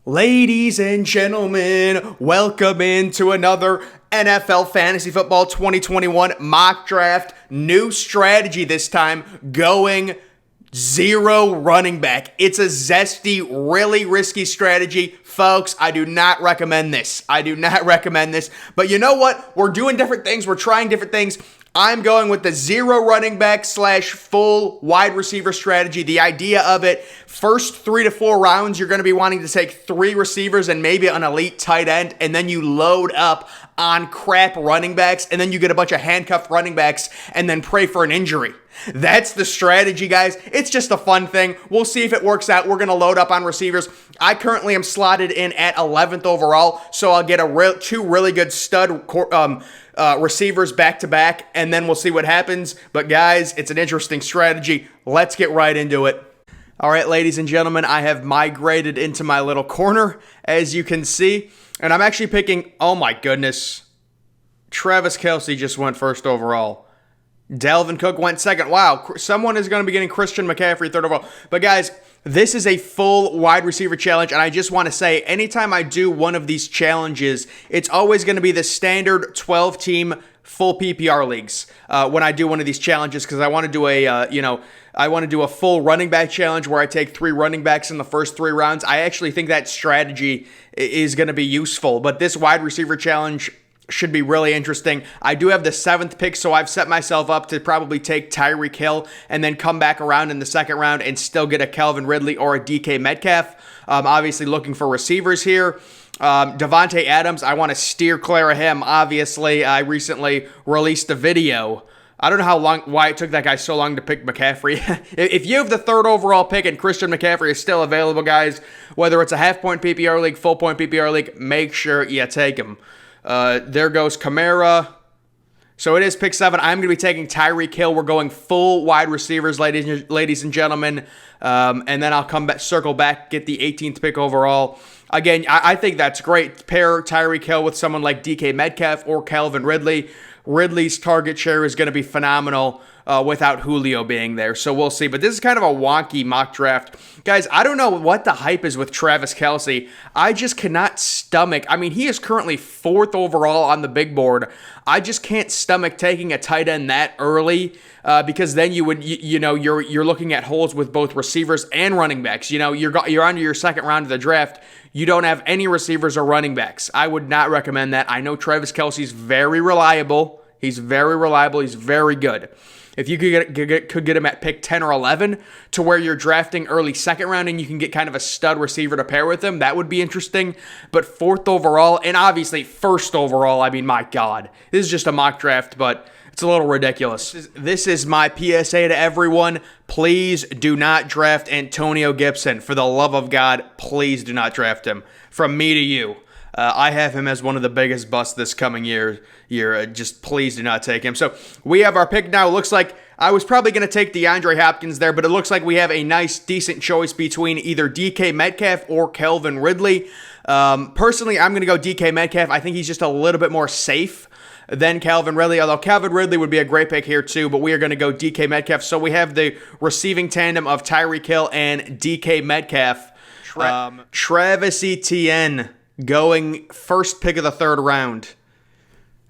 Ladies and gentlemen, welcome into another NFL Fantasy Football 2021 mock draft. New strategy this time, going zero running back. It's a zesty, really risky strategy. Folks, I do not recommend this. But you know what? We're doing different things. We're trying different things. I'm going with the zero running back / full wide receiver strategy. The idea of it, first 3 to 4 rounds, you're going to be wanting to take 3 receivers and maybe an elite tight end, and then you load up on crap running backs, and then you get a bunch of handcuffed running backs, and then pray for an injury. That's the strategy, guys. It's just a fun thing. We'll see if it works out. We're going to load up on receivers. I currently am slotted in at 11th overall, so I'll get two really good stud receivers back to back, and then we'll see what happens. But guys, it's an interesting strategy. Let's get right into it. All right, ladies and gentlemen, I have migrated into my little corner, as you can see, and I'm actually picking, oh my goodness, Travis Kelce just went first overall. Dalvin Cook went second. Wow, someone is going to be getting Christian McCaffrey third overall. But guys, this is a full wide receiver challenge, and I just want to say, anytime I do one of these challenges, it's always going to be the standard 12-team full PPR leagues when I do one of these challenges, because I want to do a full running back challenge where I take 3 running backs in the first 3 rounds. I actually think that strategy is going to be useful, but this wide receiver challenge should be really interesting. I do have the 7th pick, so I've set myself up to probably take Tyreek Hill and then come back around in the 2nd round and still get a Calvin Ridley or a DK Metcalf. Obviously looking for receivers here. Devontae Adams, I want to steer clear of him. Obviously, I recently released a video. I don't know why it took that guy so long to pick McCaffrey. If you have the 3rd overall pick and Christian McCaffrey is still available, guys, whether it's a half-point PPR league, full-point PPR league, make sure you take him. There goes Kamara. So it is pick 7. I'm going to be taking Tyreek Hill. We're going full wide receivers, ladies and gentlemen. And then I'll circle back, get the 18th pick overall. Again, I think that's great. Pair Tyreek Hill with someone like DK Metcalf or Calvin Ridley. Ridley's target share is going to be phenomenal without Julio being there. So we'll see. But this is kind of a wonky mock draft. Guys, I don't know what the hype is with Travis Kelce. I just cannot stomach. I mean, he is currently 4th overall on the big board. I just can't stomach taking a tight end that early because then you're looking at holes with both receivers and running backs. You're onto your 2nd round of the draft. You don't have any receivers or running backs. I would not recommend that. I know Travis Kelce's very reliable. He's very reliable. He's very good. If you could get him at pick 10 or 11 to where you're drafting early 2nd round and you can get kind of a stud receiver to pair with him, that would be interesting. But 4th overall, and obviously 1st overall, I mean, my God. This is just a mock draft, but it's a little ridiculous. This is my PSA to everyone. Please do not draft Antonio Gibson. For the love of God, please do not draft him. From me to you. I have him as one of the biggest busts this coming year. Just please do not take him. So we have our pick now. It looks like I was probably going to take DeAndre Hopkins there, but it looks like we have a nice, decent choice between either DK Metcalf or Calvin Ridley. Personally, I'm going to go DK Metcalf. I think he's just a little bit more safe than Calvin Ridley, although Calvin Ridley would be a great pick here too, but we are going to go DK Metcalf. So we have the receiving tandem of Tyreek Hill and DK Metcalf. Travis Etienne going first pick of the 3rd round.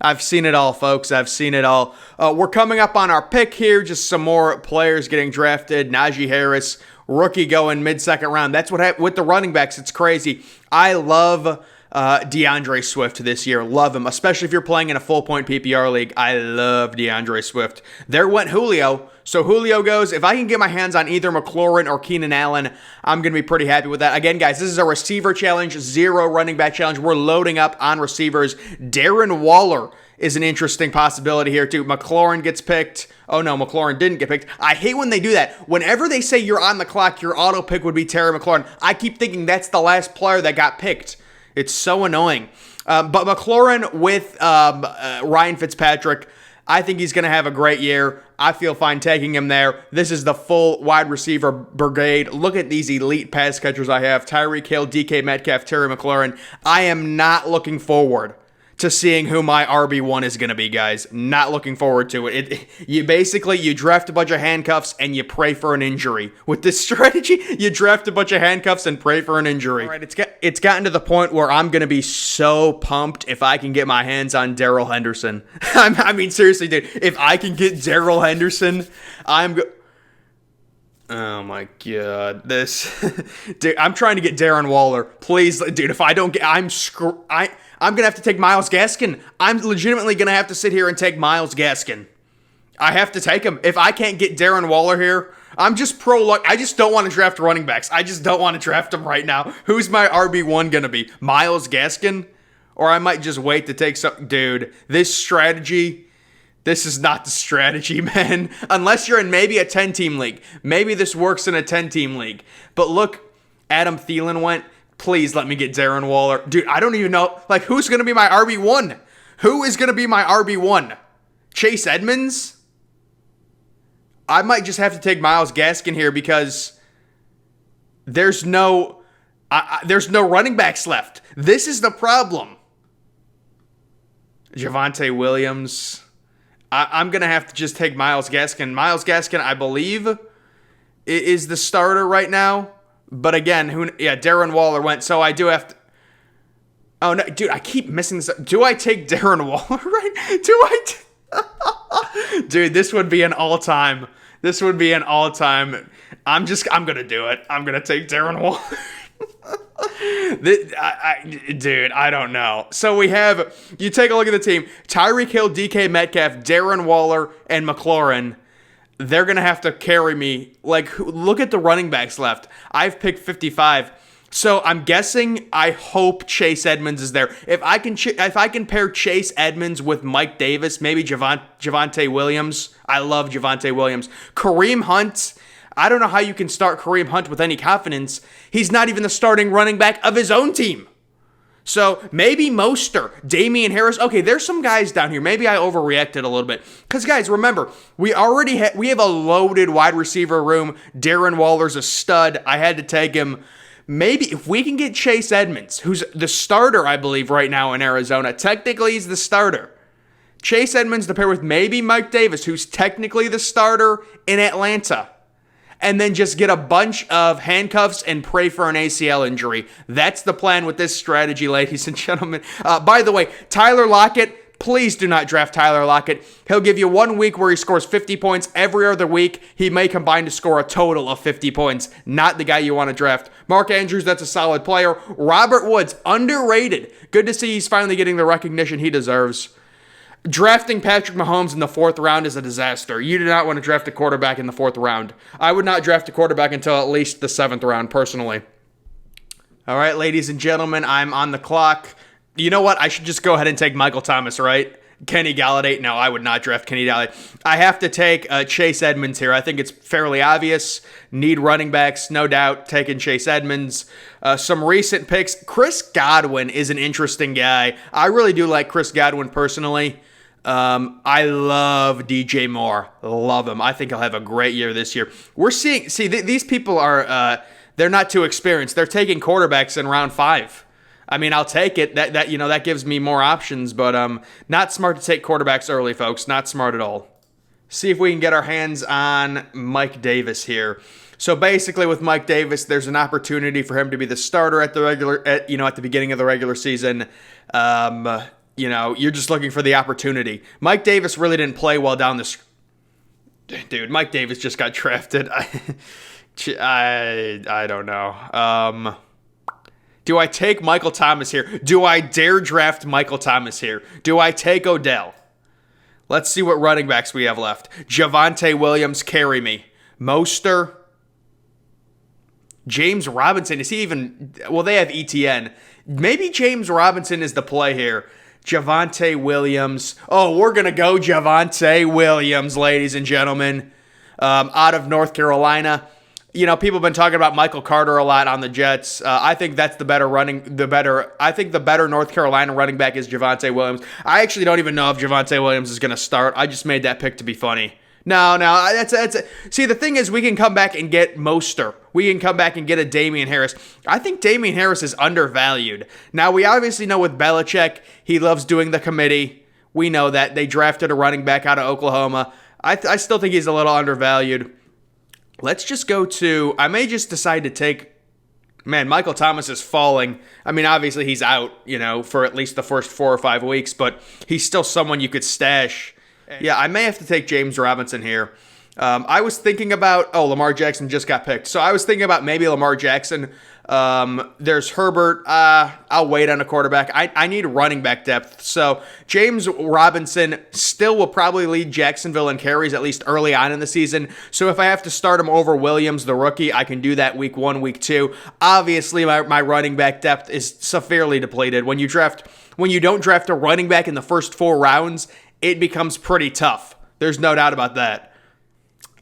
I've seen it all, folks. I've seen it all. We're coming up on our pick here. Just some more players getting drafted. Najee Harris, rookie going mid-2nd round. That's what with the running backs. It's crazy. I love DeAndre Swift this year. Love him, especially if you're playing in a full-point PPR league. I love DeAndre Swift. There went Julio. So Julio goes. If I can get my hands on either McLaurin or Keenan Allen, I'm going to be pretty happy with that. Again, guys, this is a receiver challenge, 0 running back challenge. We're loading up on receivers. Darren Waller is an interesting possibility here, too. McLaurin gets picked. Oh, no, McLaurin didn't get picked. I hate when they do that. Whenever they say you're on the clock, your auto pick would be Terry McLaurin. I keep thinking that's the last player that got picked. It's so annoying. But McLaurin with Ryan Fitzpatrick, I think he's going to have a great year. I feel fine taking him there. This is the full wide receiver brigade. Look at these elite pass catchers I have. Tyreek Hill, DK Metcalf, Terry McLaurin. I am not looking forward to seeing who my RB1 is going to be, guys. Not looking forward to it. You draft a bunch of handcuffs and you pray for an injury. With this strategy, you draft a bunch of handcuffs and pray for an injury. All right, it's gotten to the point where I'm going to be so pumped if I can get my hands on Darrell Henderson. I mean, seriously, dude, if I can get Darrell Henderson, oh my god, dude, I'm trying to get Darren Waller. Please, dude, if I don't get, I'm going to have to take Myles Gaskin. I'm legitimately going to have to sit here and take Myles Gaskin. I have to take him. If I can't get Darren Waller here, I'm just pro-luck. I just don't want to draft running backs. I just don't want to draft them right now. Who's my RB1 going to be? Myles Gaskin? Or I might just wait to take some... Dude, this strategy... This is not the strategy, man. Unless you're in maybe a 10-team league. Maybe this works in a 10-team league. But look, Adam Thielen went... Please let me get Darren Waller. Dude, I don't even know. Like, who's going to be my RB1? Who is going to be my RB1? Chase Edmonds? I might just have to take Myles Gaskin here because there's no running backs left. This is the problem. Javonte Williams. I'm going to have to just take Myles Gaskin. Myles Gaskin, I believe, is the starter right now. But again, Darren Waller went, so I do have to... Oh, no, dude, I keep missing this. Do I take Darren Waller right? Dude, this would be an all-time. I'm going to do it. I'm going to take Darren Waller. Dude, I don't know. So you take a look at the team. Tyreek Hill, DK Metcalf, Darren Waller, and McLaurin. They're going to have to carry me. Like, look at the running backs left. I've picked 55. So I'm guessing, I hope Chase Edmonds is there. If I can pair Chase Edmonds with Mike Davis, maybe Javonte Williams. I love Javonte Williams. Kareem Hunt. I don't know how you can start Kareem Hunt with any confidence. He's not even the starting running back of his own team. So maybe Mostert, Damian Harris. Okay, there's some guys down here. Maybe I overreacted a little bit. Because, guys, remember, we have a loaded wide receiver room. Darren Waller's a stud. I had to take him. Maybe if we can get Chase Edmonds, who's the starter, I believe, right now in Arizona. Technically, he's the starter. Chase Edmonds to pair with maybe Mike Davis, who's technically the starter in Atlanta. And then just get a bunch of handcuffs and pray for an ACL injury. That's the plan with this strategy, ladies and gentlemen. By the way, Tyler Lockett, please do not draft Tyler Lockett. He'll give you 1 week where he scores 50 points. Every other week, he may combine to score a total of 50 points. Not the guy you want to draft. Mark Andrews, that's a solid player. Robert Woods, underrated. Good to see he's finally getting the recognition he deserves. Drafting Patrick Mahomes in the 4th round is a disaster. You do not want to draft a quarterback in the 4th round. I would not draft a quarterback until at least the 7th round, personally. All right, ladies and gentlemen, I'm on the clock. You know what? I should just go ahead and take Michael Thomas, right? Kenny Galladay. No, I would not draft Kenny Galladay. I have to take Chase Edmonds here. I think it's fairly obvious. Need running backs, no doubt. Taking Chase Edmonds. Some recent picks. Chris Godwin is an interesting guy. I really do like Chris Godwin personally. I love DJ Moore. Love him. I think he'll have a great year this year. These people are, they're not too experienced. They're taking quarterbacks in round 5. I mean, I'll take it. That gives me more options, but not smart to take quarterbacks early, folks. Not smart at all. See if we can get our hands on Mike Davis here. So basically, with Mike Davis, there's an opportunity for him to be the starter at the beginning of the regular season. You're just looking for the opportunity. Mike Davis really didn't play well down this. Dude, Mike Davis just got drafted. I don't know. Do I take Michael Thomas here? Do I dare draft Michael Thomas here? Do I take Odell? Let's see what running backs we have left. Javonte Williams, carry me. Mostert. James Robinson, is he even... Well, they have ETN. Maybe James Robinson is the play here. Javonte Williams. Oh, we're going to go Javonte Williams, ladies and gentlemen. Out of North Carolina. People have been talking about Michael Carter a lot on the Jets. I think that's I think the better North Carolina running back is Javonte Williams. I actually don't even know if Javonte Williams is going to start. I just made that pick to be funny. No, see, the thing is, we can come back and get Moster. We can come back and get a Damian Harris. I think Damian Harris is undervalued. Now, we obviously know with Belichick, he loves doing the committee. We know that. They drafted a running back out of Oklahoma. I still think he's a little undervalued. Let's just go to, I may just decide to take, man, Michael Thomas is falling. I mean, obviously he's out, for at least the first 4 or 5 weeks, but he's still someone you could stash. Yeah, I may have to take James Robinson here. I was thinking about, Lamar Jackson just got picked. So I was thinking about maybe Lamar Jackson. There's Herbert. I'll wait on a quarterback. I need running back depth. So James Robinson still will probably lead Jacksonville in carries, at least early on in the season. So if I have to start him over Williams, the rookie, I can do that week 1, week 2. Obviously, my running back depth is severely depleted. When you don't draft a running back in the first 4 rounds, it becomes pretty tough. There's no doubt about that.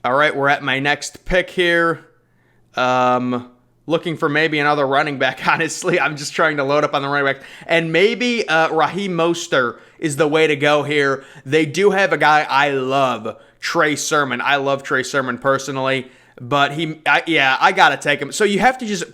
All right, we're at my next pick here. Looking for maybe another running back, honestly. I'm just trying to load up on the running back. And maybe Raheem Mostert is the way to go here. They do have a guy I love, Trey Sermon. I love Trey Sermon personally, but I got to take him. So you have to just...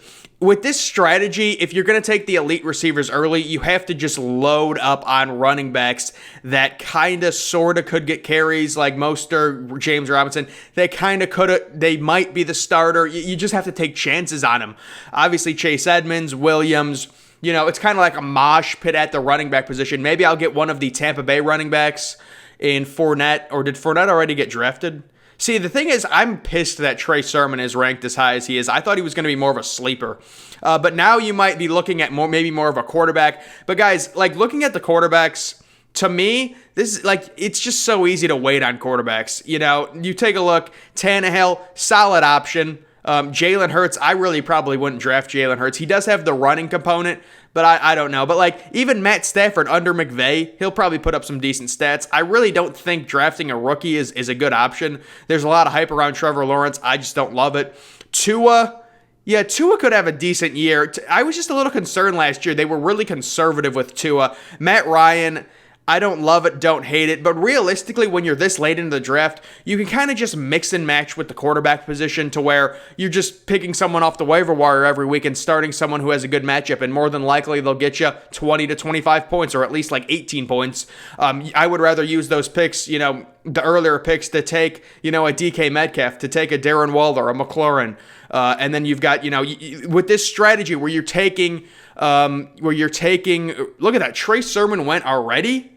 With this strategy, if you're going to take the elite receivers early, you have to just load up on running backs that kind of sort of could get carries, like Mostert, James Robinson. They might be the starter. You just have to take chances on them. Obviously, Chase Edmonds, Williams, it's kind of like a mosh pit at the running back position. Maybe I'll get one of the Tampa Bay running backs in Fournette, or did Fournette already get drafted? See, the thing is, I'm pissed that Trey Sermon is ranked as high as he is. I thought he was going to be more of a sleeper. But now you might be looking at maybe more of a quarterback. But guys, looking at the quarterbacks, to me, this is it's just so easy to wait on quarterbacks. You take a look, Tannehill, solid option. Jalen Hurts, I really probably wouldn't draft Jalen Hurts. He does have the running component, but I don't know. But even Matt Stafford under McVay, he'll probably put up some decent stats. I really don't think drafting a rookie is a good option. There's a lot of hype around Trevor Lawrence. I just don't love it. Tua could have a decent year. I was just a little concerned last year. They were really conservative with Tua. Matt Ryan, I don't love it, don't hate it, but realistically, when you're this late into the draft, you can kind of just mix and match with the quarterback position to where you're just picking someone off the waiver wire every week and starting someone who has a good matchup, and more than likely, they'll get you 20 to 25 points, or at least 18 points. I would rather use those picks, the earlier picks to take, a DK Metcalf, to take a Darren Waller, a McLaurin, and then you've got, with this strategy where you're taking, look at that, Trey Sermon went already.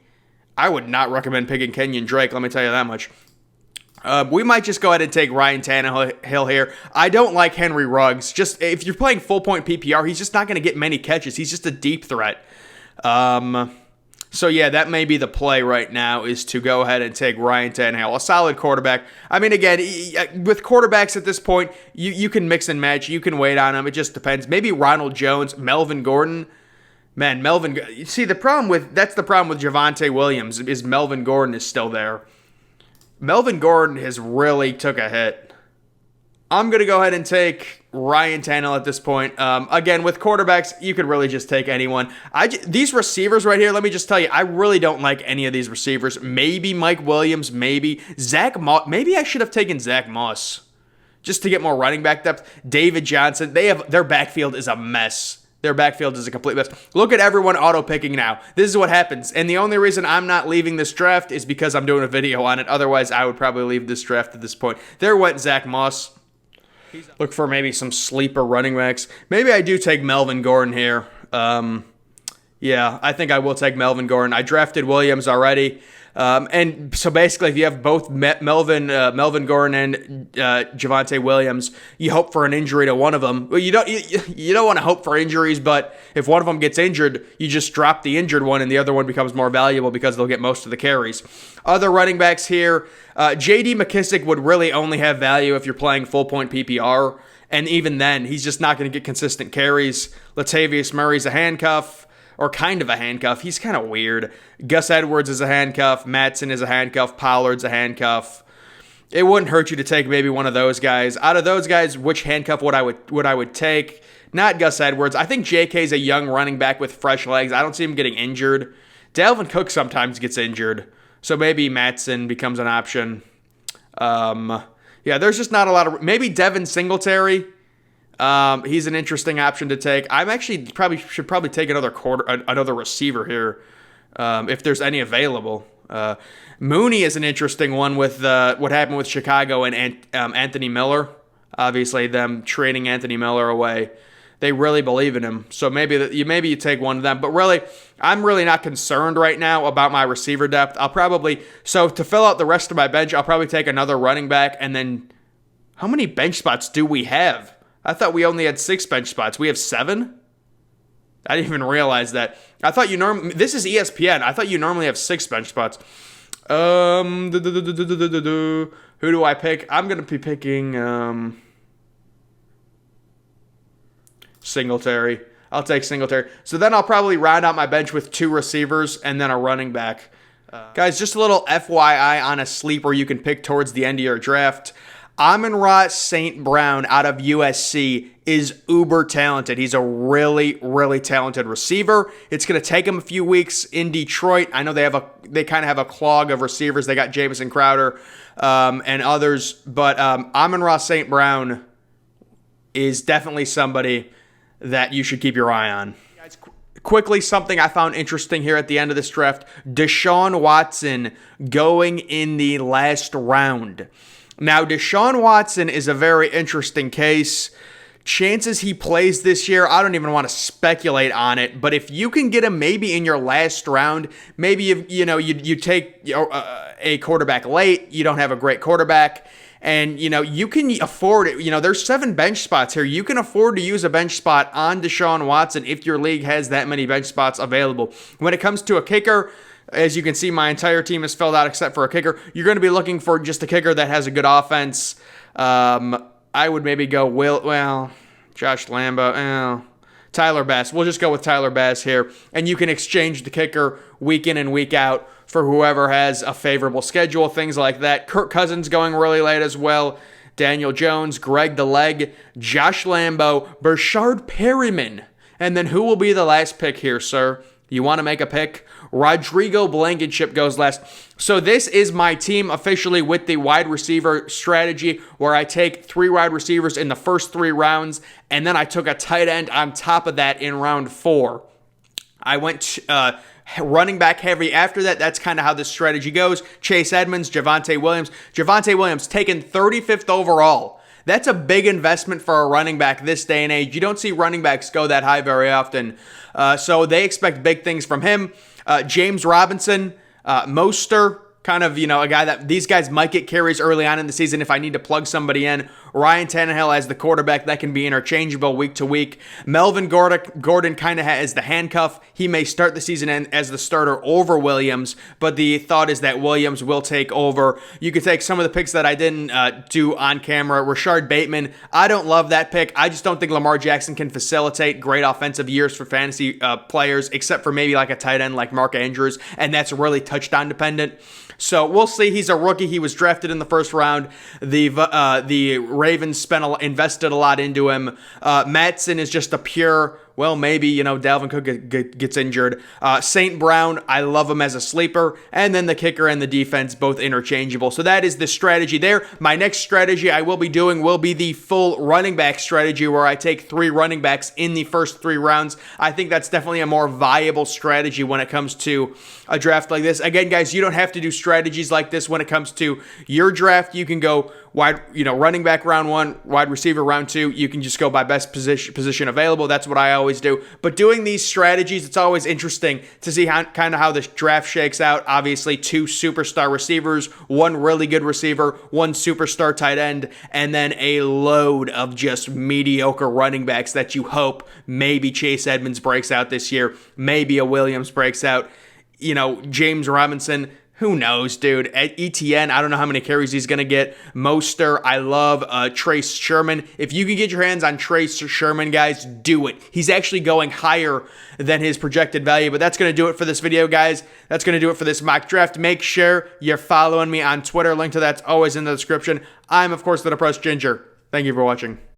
I would not recommend picking Kenyon Drake, let me tell you that much. We might just go ahead and take Ryan Tannehill here. I don't like Henry Ruggs. Just if you're playing full point PPR, he's just not going to get many catches. He's just a deep threat. So yeah, that may be the play right now, is to go ahead and take Ryan Tannehill, a solid quarterback. I mean, again, with quarterbacks at this point, you can mix and match. You can wait on them. It just depends. Maybe Ronald Jones, Melvin Gordon. Man, see, that's the problem with Javonte Williams, is Melvin Gordon is still there. Melvin Gordon has really took a hit. I'm going to go ahead and take Ryan Tannehill at this point. Again, with quarterbacks, you could really just take anyone. These receivers right here, let me just tell you, I really don't like any of these receivers. Maybe Mike Williams, maybe Zach Moss. Maybe I should have taken Zach Moss just to get more running back depth. David Johnson, their backfield is a mess. Their backfield is a complete mess. Look at everyone auto-picking now. This is what happens. And the only reason I'm not leaving this draft is because I'm doing a video on it. Otherwise, I would probably leave this draft at this point. There went Zach Moss. Look for maybe some sleeper running backs. Maybe I do take Melvin Gordon here. Yeah, I think I will take Melvin Gordon. I drafted Williams already. And so basically, if you have both Melvin Gordon and Javonte Williams, you hope for an injury to one of them. Well, you don't want to hope for injuries, but if one of them gets injured, you just drop the injured one, and the other one becomes more valuable because they'll get most of the carries. Other running backs here, J.D. McKissick would really only have value if you're playing full point PPR, and even then, he's just not going to get consistent carries. Latavius Murray's a handcuff. Or kind of a handcuff. He's kind of weird. Gus Edwards is a handcuff. Mattson is a handcuff. Pollard's a handcuff. It wouldn't hurt you to take maybe one of those guys. Out of those guys, which handcuff would I would take? Not Gus Edwards. I think J.K.'s a young running back with fresh legs. I don't see him getting injured. Dalvin Cook sometimes gets injured. So maybe Mattson becomes an option. Yeah, there's just not a lot of... Maybe Devin Singletary. He's an interesting option to take. I'm actually should probably take another receiver here, if there's any available. Mooney is an interesting one with what happened with Chicago and Anthony Miller. Obviously, them trading Anthony Miller away. They really believe in him. So maybe you take one of them. But really, I'm really not concerned right now about my receiver depth. So to fill out the rest of my bench, I'll probably take another running back. And then, how many bench spots do we have? I thought we only had 6 bench spots. We have 7? I didn't even realize that. I thought this is ESPN. I thought you normally have 6 bench spots. Who do I pick? I'm going to be picking Singletary. I'll take Singletary. So then I'll probably round out my bench with 2 receivers and then a running back. Guys, just a little FYI on a sleeper you can pick towards the end of your draft. Amon-Ra St. Brown out of USC is uber talented. He's a really, really talented receiver. It's going to take him a few weeks in Detroit. I know they kind of have a clog of receivers. They got Jamison Crowder and others, but Amon-Ra St. Brown is definitely somebody that you should keep your eye on. Quickly, something I found interesting here at the end of this draft, Deshaun Watson going in the last round. Now, Deshaun Watson is a very interesting case. Chances he plays this year, I don't even want to speculate on it, but if you can get him maybe in your last round, maybe you take a quarterback late, you don't have a great quarterback, and you can afford it. There's 7 bench spots here. You can afford to use a bench spot on Deshaun Watson if your league has that many bench spots available. When it comes to a kicker, as you can see, my entire team is filled out except for a kicker. You're going to be looking for just a kicker that has a good offense. I would maybe go Josh Lambo, Tyler Bass. We'll just go with Tyler Bass here. And you can exchange the kicker week in and week out for whoever has a favorable schedule, things like that. Kirk Cousins going really late as well. Daniel Jones, Greg the Leg, Josh Lambo, Brashard Perryman. And then who will be the last pick here, sir? You want to make a pick? Rodrigo Blankenship goes last. So this is my team officially with the wide receiver strategy where I take 3 wide receivers in the first 3 rounds, and then I took a tight end on top of that in round 4. I went running back heavy after that. That's kind of how this strategy goes. Chase Edmonds, Javonte Williams. Javonte Williams taken 35th overall. That's a big investment for a running back this day and age. You don't see running backs go that high very often. So they expect big things from him. James Robinson, Mostert, kind of, a guy that these guys might get carries early on in the season if I need to plug somebody in. Ryan Tannehill as the quarterback, that can be interchangeable week to week. Melvin Gordon kind of has the handcuff. He may start the season as the starter over Williams, but the thought is that Williams will take over. You could take some of the picks that I didn't do on camera. Rashard Bateman, I don't love that pick. I just don't think Lamar Jackson can facilitate great offensive years for fantasy players, except for maybe like a tight end like Mark Andrews, and that's really touchdown dependent. So we'll see. He's a rookie. He was drafted in the first round. The Ravens invested a lot into him. Matson is just a pure, maybe, Dalvin Cook gets injured. St. Brown, I love him as a sleeper. And then the kicker and the defense, both interchangeable. So that is the strategy there. My next strategy I will be doing will be the full running back strategy where I take 3 running backs in the first 3 rounds. I think that's definitely a more viable strategy when it comes to a draft like this. Again, guys, you don't have to do strategies like this when it comes to your draft. You can go running back round 1, wide receiver round 2. You can just go by best position available. That's what I always do. But doing these strategies, it's always interesting to see how the draft shakes out. Obviously, 2 superstar receivers, 1 really good receiver, 1 superstar tight end, and then a load of just mediocre running backs that you hope maybe Chase Edmonds breaks out this year, maybe a Williams breaks out. James Robinson, who knows, dude? At ETN, I don't know how many carries he's going to get. Mostert, I love Trace Sherman. If you can get your hands on Trace Sherman, guys, do it. He's actually going higher than his projected value, but that's going to do it for this video, guys. That's going to do it for this mock draft. Make sure you're following me on Twitter. Link to that's always in the description. I'm, of course, the Depressed Ginger. Thank you for watching.